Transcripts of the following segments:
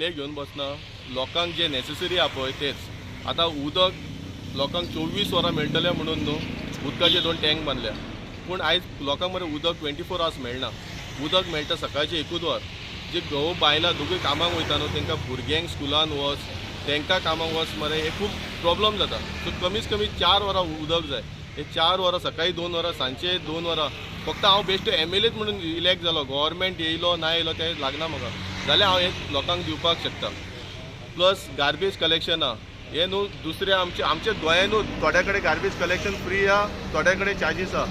भायले घेवन बसना, लोकांक जे नेसेसरी आहा पळय तेच। आतां उदक लोकांक 24 वरां मेळटलें म्हणून न्हू उदकाचे 2 टँक बांदल्या, पूण आयज लोकांक मरे उदक 24 आवर्स मेळना। उदक मेळटा सकाळचे 1 वर। जे घोव बायलां दोगूय कामाक वयता न्हू तांकां भुरग्यांक स्कुलान वच, तांकां कामाक वच मरे हे खूब प्रॉब्लम जाता। सो कमीत कमी 4 वरां उदक जाय। हे 4 वरां सकाळी 2 वरां सांजचे 2 वरां। फक्त हांव बेश्टो MLA म्हणून इलेक्ट जालो, गव्हर्मेंट येयलो ना येयलो तें लागना म्हाका, जाल्यार हांव हे लोकांक दिवपाक शकता। प्लस गार्बेज कलेक्शन आहा हे न्हू दुसरे आमच्या गोंयान न्हू थोड्या कडेन गार्बेज कलेक्शन फ्री आहा, थोड्या कडेन चार्जीस आहा।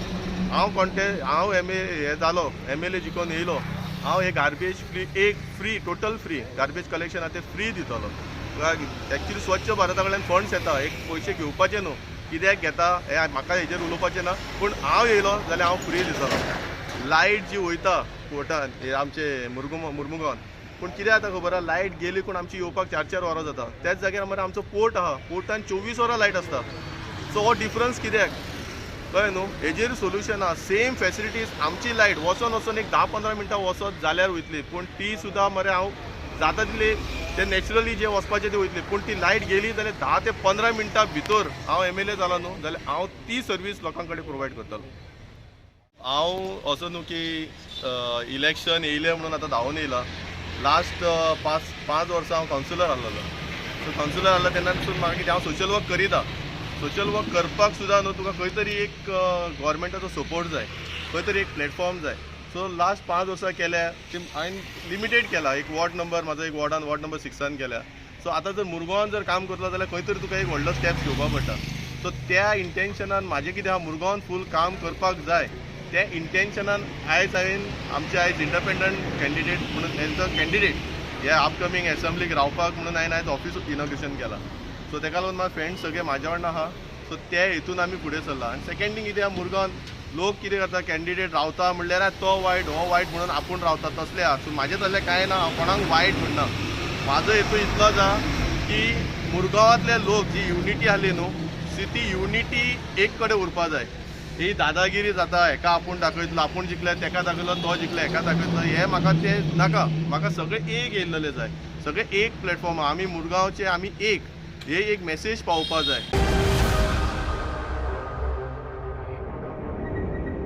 हांव हे जालो MLA जिखून येयलो, हांव हे garbage free total free garbage collection आहा ते फ्री दितलो। एक्चुअली स्वच्छ भारता कडल्यान फंड्स येता, एक पयशे घेवपाचे न्हू, कित्याक घेता हे म्हाका हेजेर उलोवपाचें ना, पूण हांव येयलो जाल्यार हांव फ्री दितलो। लायट जी वयता कोर्टान हे आमचे मुर्मुगांवान, पूण कितें जाता खबर आहा, लायट गेली पूण आमची येवपाक 4-4 वरां जाता। त्याच जाग्यार मरे आमचो पोर्ट आहा, पोर्टान 24 वरां लायट आसता। सो हो डिफरन्स कित्याक कळ्ळें न्हू, हेजेर सोल्युशन आहा। सेम फॅसिलिटीज आमची लायट वचोन एक 10-15 मिनटां वचत जाल्यार वयतली, पूण ती सुद्दां मरे हांव जाता तितली ते नॅचरली जे वचपाचें ते वयतली, पूण ती लायट गेली जाल्यार 10 ते 15 मिनटां भितर हांव MLA जालो न्हू जाल्यार हांव ती सर्वीस लोकां कडेन प्रोवायड करतलो। हांव असो न्हू की इलेक्शन येयलें म्हणून आतां धांवून येयला। लास्ट 5 वर्सां हांव कावन्सिलर आसलोलो। सो कावन्सिलर आसलो तेन्नासून म्हाका कितें हांव सोशल वर्क करीता। सोशल वर्क करपाक सुद्दां न्हू तुका खंय तरी एक गव्हर्मेंटाचो सपोर्ट जाय, खंय तरी एक प्लॅटफॉर्म जाय। सो लास्ट 5 वर्सां केल्या हांवें लिमिटेड केला, एक वॉर्ड नंबर म्हाजो एक वॉर्ड नंबर 6 केल्या। सो आतां जर मुरगांवान जर काम करतलो जाल्यार खंय तरी तुका एक व्हडलो स्टेप्स घेवपाक पडटा। सो त्या इंटेन्शनान म्हाजें कितें आहा, मुरगांवान फूल काम करपाक जाय त्या इंटेन्शनान हांवें आयज इंडिपेंडंट कॅन्डिडेट म्हणून एज अ कॅन्डिडेट ह्या अपकमींग एसेंब्लीक रावपाक म्हणून हांवें आयज ऑफिस इनॉग्रेशन केलां। सो तेका लागून म्हाजे फ्रेंड्स सगळे म्हाज्या वांगडा आहा। सो ते हितून आमी फुडें सरला। आनी सेकेंड थिंग कितें आहा, मुरगांवान लोक कितें करता, कॅन्डिडेट रावता म्हणल्यार तो वायट हो वायट म्हणून आपूण रावता तसलें आहा। सो म्हाजें तसलें कांय ना, हांव कोणाक वायट म्हणना। म्हाजो हेतू इतलोच आहा की मुरगांवांतले लोक जी युनिटी आसली न्हू ती युनिटी एक कडेन उरपा जाय। ही दादागिरी जाता, हेका आपूण दाखयतलो, आपूण जिखले तेका दाखयतलो, तो जिखले हेका दाखयतलो, हे म्हाका तें नाका। म्हाका सगळे एक येयल्लेले जाय, सगळे एक प्लॅटफॉर्म आहा। आमी मुरगांवचे आमी एक, हे एक मॅसेज पावोवपा जाय।